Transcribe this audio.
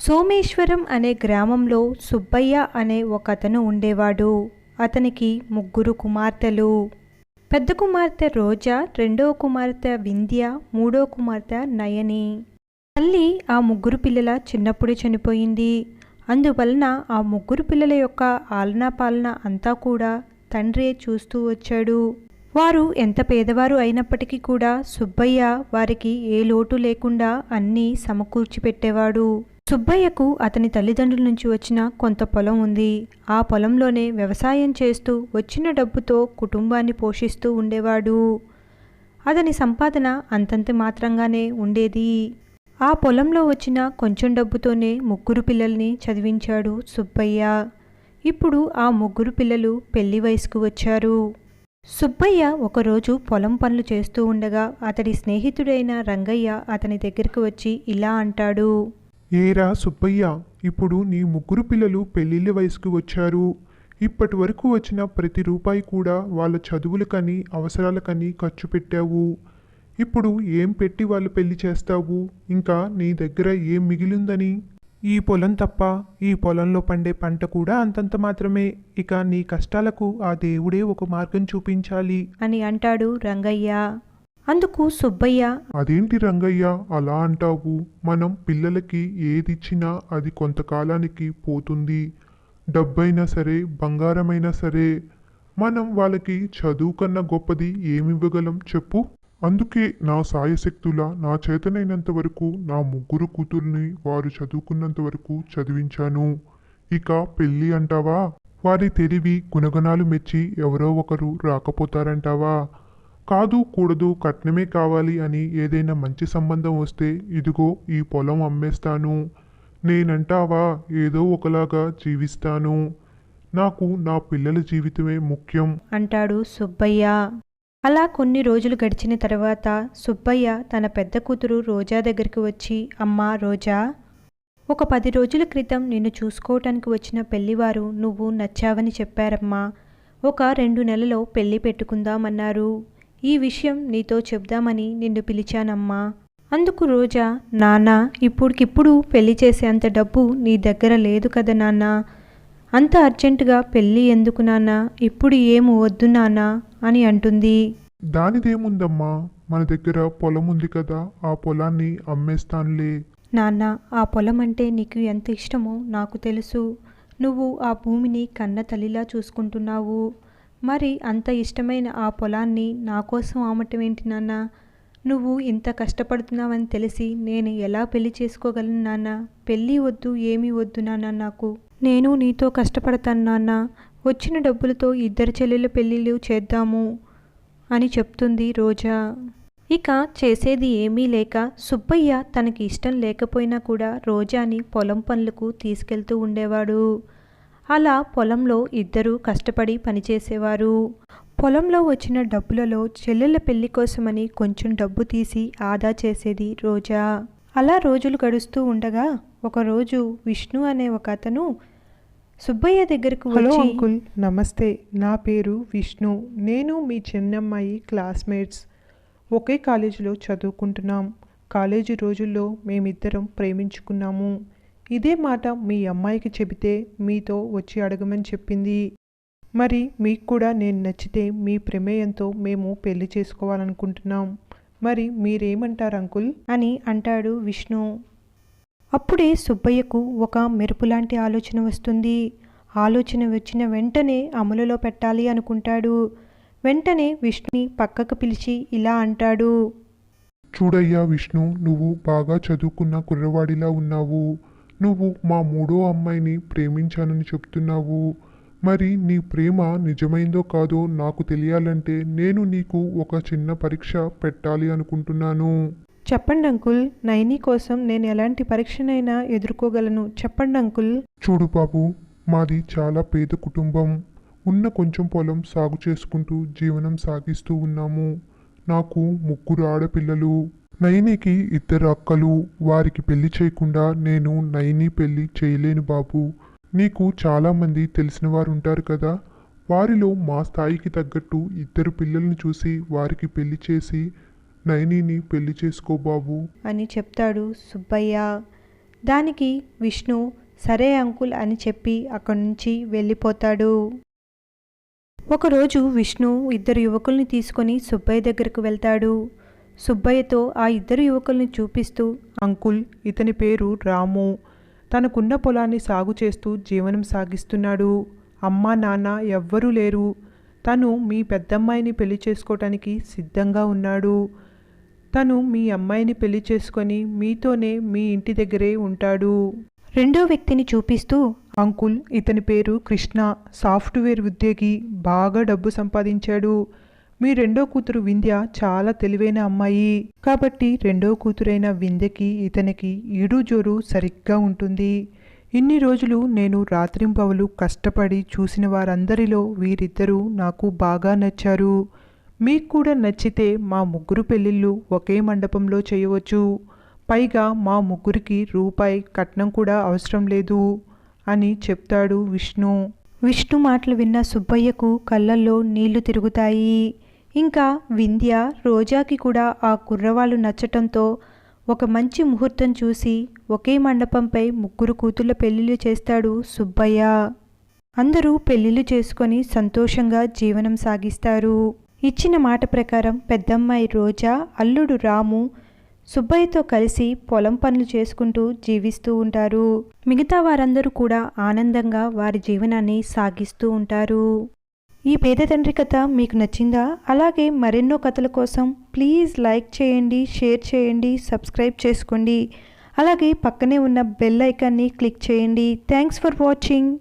సోమేశ్వరం అనే గ్రామంలో సుబ్బయ్య అనే ఒకతను ఉండేవాడు. అతనికి ముగ్గురు కుమార్తెలు. పెద్ద కుమార్తె రోజా, రెండవ కుమార్తె వింధ్య, మూడో కుమార్తె నయని. తల్లి ఆ ముగ్గురు పిల్లల చిన్నప్పుడే చనిపోయింది. అందువలన ఆ ముగ్గురు పిల్లల యొక్క ఆలనా పాలన అంతా కూడా తండ్రే చూస్తూ వచ్చాడు. వారు ఎంత పేదవారు అయినప్పటికీ కూడా సుబ్బయ్య వారికి ఏ లోటు లేకుండా అన్నీ సమకూర్చి పెట్టేవాడు. సుబ్బయ్యకు అతని తల్లిదండ్రుల నుంచి వచ్చిన కొంత పొలం ఉంది. ఆ పొలంలోనే వ్యవసాయం చేస్తూ వచ్చిన డబ్బుతో కుటుంబాన్ని పోషిస్తూ ఉండేవాడు. అతని సంపాదన అంతంత మాత్రంగానే ఉండేది. ఆ పొలంలో వచ్చిన కొంచెం డబ్బుతోనే ముగ్గురు పిల్లల్ని చదివించాడు సుబ్బయ్య. ఇప్పుడు ఆ ముగ్గురు పిల్లలు పెళ్లి వయసుకు వచ్చారు. సుబ్బయ్య ఒకరోజు పొలం పనులు చేస్తూ ఉండగా అతడి స్నేహితుడైన రంగయ్య అతని దగ్గరికి వచ్చి ఇలా అంటాడు. ఏరా సుబ్బయ్య, ఇప్పుడు నీ ముగ్గురు పిల్లలు పెళ్ళిళ్ళ వయసుకు వచ్చారు. ఇప్పటి వరకు వచ్చిన ప్రతి రూపాయి కూడా వాళ్ళ చదువులకని అవసరాలకని ఖర్చు పెట్టావు. ఇప్పుడు ఏం పెట్టి వాళ్ళు పెళ్లి చేస్తావు? ఇంకా నీ దగ్గర ఏం మిగిలిందని? ఈ పొలం తప్ప ఈ పొలంలో పండే పంట కూడా అంతంత మాత్రమే. ఇక నీ కష్టాలకు ఆ దేవుడే ఒక మార్గం చూపించాలి అని అంటాడు రంగయ్య. అందుకు సుబ్బయ్య, అదేంటి రంగయ్య అలా అంటావు? మనం పిల్లలకి ఏదిచ్చినా అది కొంతకాలానికి పోతుంది. డబ్బైనా సరే, బంగారమైనా సరే. మనం వాళ్ళకి చదువు కన్నా గొప్పది ఏమివ్వగలం చెప్పు? అందుకే నా సాయశక్తుల నా చేతనైనంత వరకు నా ముగ్గురు కూతుర్ని వారు చదువుకున్నంత వరకు చదివించాను. ఇక పెళ్ళి అంటావా? వారి తెలివి గుణగణాలు మెచ్చి ఎవరో ఒకరు రాకపోతారంటావా? కాదు కూడదు కట్నమే కావాలి అని ఏదైనా మంచి సంబంధం వస్తే ఇదిగో ఈ పొలం అమ్మేస్తాను. నేనంటావా ఏదో ఒకలాగా జీవిస్తాను. నాకు నా పిల్లల జీవితమే ముఖ్యం అంటాడు సుబ్బయ్య. అలా కొన్ని రోజులు గడిచిన తర్వాత సుబ్బయ్య తన పెద్ద కూతురు రోజా దగ్గరికి వచ్చి, అమ్మా రోజా, ఒక 10 రోజుల క్రితం నిన్ను చూసుకోవటానికి వచ్చిన పెళ్లివారు నువ్వు నచ్చావని చెప్పారమ్మా. ఒక 2 నెలలో పెళ్లి పెట్టుకుందామన్నారు. ఈ విషయం నీతో చెప్దామని నిన్ను పిలిచానమ్మా. అందుకు రోజా, నాన్న, ఇప్పుడికిప్పుడు పెళ్లి చేసే అంత డబ్బు నీ దగ్గర లేదు కదా నాన్న. అంత అర్జెంటుగా పెళ్ళి ఎందుకు నాన్న? ఇప్పుడు ఏమి వద్దు నాన్న అని అంటుంది. దానిదేముందమ్మా, మన దగ్గర పొలం ఉంది కదా, ఆ పొలాన్ని అమ్మేస్తానులే. నాన్న, ఆ పొలం అంటే నీకు ఎంత ఇష్టమో నాకు తెలుసు. నువ్వు ఆ భూమిని కన్న తల్లిలా చూసుకుంటున్నావు. మరి అంత ఇష్టమైన ఆ పొలాన్ని నా కోసం అమ్మటం ఏంటి నాన్న? నువ్వు ఇంత కష్టపడుతున్నావని తెలిసి నేను ఎలా పెళ్లి చేసుకోగలను నాన్న? పెళ్ళి వద్దు, ఏమీ వద్దు నాన్న నాకు. నేను నీతో కష్టపడతాను నాన్న. వచ్చిన డబ్బులతో 2 చెల్లెళ్ళ పెళ్ళిళ్ళు చేద్దాము అని చెప్తుంది రోజా. ఇక చేసేది ఏమీ లేక సుబ్బయ్య తనకి ఇష్టం లేకపోయినా కూడా రోజాని పొలం పనులకు తీసుకెళ్తూ ఉండేవాడు. అలా పొలంలో ఇద్దరు కష్టపడి పనిచేసేవారు. పొలంలో వచ్చిన డబ్బులలో చెల్లెళ్ళ పెళ్లి కోసమని కొంచెం డబ్బు తీసి ఆదా చేసేది రోజా. అలా రోజులు గడుస్తూ ఉండగా ఒకరోజు విష్ణు అనే ఒక అతను సుబ్బయ్య దగ్గరకు వచ్చి, హలో అంకుల్, నమస్తే. నా పేరు విష్ణు. నేను మీ చిన్నమ్మాయి క్లాస్మేట్స్. ఒకే కాలేజీలో చదువుకుంటున్నాం. కాలేజీ రోజుల్లో మేమిద్దరం ప్రేమించుకున్నాము. ఇదే మాట మీ అమ్మాయికి చెబితే మీతో వచ్చి అడగమని చెప్పింది. మరి మీకు కూడా నేను నచ్చితే మీ ప్రమేయంతో మేము పెళ్లి చేసుకోవాలనుకుంటున్నాం. మరి మీరేమంటారు అంకుల్ అని అంటాడు విష్ణు. అప్పుడే సుబ్బయ్యకు ఒక మెరుపులాంటి ఆలోచన వస్తుంది. ఆలోచన వచ్చిన వెంటనే అమలులో పెట్టాలి అనుకుంటాడు. వెంటనే విష్ణుని పక్కకు పిలిచి ఇలా అంటాడు. చూడయ్యా విష్ణు, నువ్వు బాగా చదువుకున్న కుర్రవాడిలా ఉన్నావు. నువ్వు మా 3వ అమ్మాయిని ప్రేమించానని చెప్తున్నావు. మరి నీ ప్రేమ నిజమైందో కాదో నాకు తెలియాలంటే నేను నీకు ఒక చిన్న పరీక్ష పెట్టాలి అనుకుంటున్నాను. చెప్పండి అంకుల్. నైని కోసం నేను ఎలాంటి పరీక్షనైనా ఎదుర్కోగలను. చెప్పండి అంకుల్. చూడు బాబు, మాది చాలా పేద కుటుంబం. ఉన్న కొంచెం పొలం సాగు చేసుకుంటూ జీవనం సాగిస్తూ ఉన్నాము. నాకు 3 ఆడపిల్లలు. నైనికి 2 అక్కలు. వారికి పెళ్లి చేయకుండా నేను నైని పెళ్లి చేయలేను బాబు. నీకు చాలామంది తెలిసిన వారు ఉంటారు కదా, వారిలో మా స్థాయికి తగ్గట్టు 2 పిల్లల్ని చూసి వారికి పెళ్లి చేసి నైనిని పెళ్లి చేసుకో బాబు అని చెప్తాడు సుబ్బయ్య. దానికి విష్ణు సరే అంకుల్ అని చెప్పి అక్కడి నుంచి వెళ్ళిపోతాడు. ఒకరోజు విష్ణు ఇద్దరు యువకుల్ని తీసుకొని సుబ్బయ్య దగ్గరకు వెళ్తాడు. సుబ్బయ్యతో ఆ ఇద్దరు యువకుల్ని చూపిస్తూ, అంకుల్, ఇతని పేరు రాము. తనకున్న పొలాన్ని సాగు చేస్తూ జీవనం సాగిస్తున్నాడు. అమ్మా నాన్న ఎవ్వరూ లేరు. తను మీ పెద్దమ్మాయిని పెళ్లి చేసుకోవటానికి సిద్ధంగా ఉన్నాడు. తను మీ అమ్మాయిని పెళ్లి చేసుకొని మీతోనే మీ ఇంటి దగ్గరే ఉంటాడు. రెండో వ్యక్తిని చూపిస్తూ, అంకుల్, ఇతని పేరు కృష్ణ. సాఫ్ట్వేర్ ఉద్యోగి, బాగా డబ్బు సంపాదించాడు. మీ రెండో కూతురు వింధ్య చాలా తెలివైన అమ్మాయి. కాబట్టి రెండో కూతురైన వింధ్యకి ఇతనికి ఈడు జోరు సరిగ్గా ఉంటుంది. ఇన్ని రోజులు నేను రాత్రింపవలు కష్టపడి చూసిన వారందరిలో వీరిద్దరూ నాకు బాగా నచ్చారు. మీకు కూడా నచ్చితే మా ముగ్గురు పెళ్ళిళ్ళు ఒకే మండపంలో చేయవచ్చు. పైగా మా ముగ్గురికి రూపాయి కట్నం కూడా అవసరం లేదు అని చెప్తాడు విష్ణు. విష్ణు మాటలు విన్న సుబ్బయ్యకు కళ్ళల్లో నీళ్లు తిరుగుతాయి. ఇంకా వింధ్య, రోజాకి కూడా ఆ కుర్రవాళ్ళు నచ్చటంతో ఒక మంచి ముహూర్తం చూసి ఒకే మండపంపై ముగ్గురు కూతుళ్ళ పెళ్లిళ్ళు చేస్తాడు సుబ్బయ్య. అందరూ పెళ్లిళ్ళు చేసుకొని సంతోషంగా జీవనం సాగిస్తారు. ఇచ్చిన మాట ప్రకారం పెద్దమ్మాయి రోజా, అల్లుడు రాము సుబ్బయ్యతో కలిసి పొలం పనులు చేసుకుంటూ జీవిస్తూ ఉంటారు. మిగతా వారందరూ కూడా ఆనందంగా వారి జీవనాన్ని సాగిస్తూ ఉంటారు. ఈ పేద తండ్రి కథ మీకు నచ్చిందా? అలాగే మరెన్నో కథల కోసం ప్లీజ్ లైక్ చేయండి, షేర్ చేయండి, సబ్స్క్రైబ్ చేసుకోండి. అలాగే పక్కనే ఉన్న బెల్ ఐకాన్ని క్లిక్ చేయండి. Thanks for watching.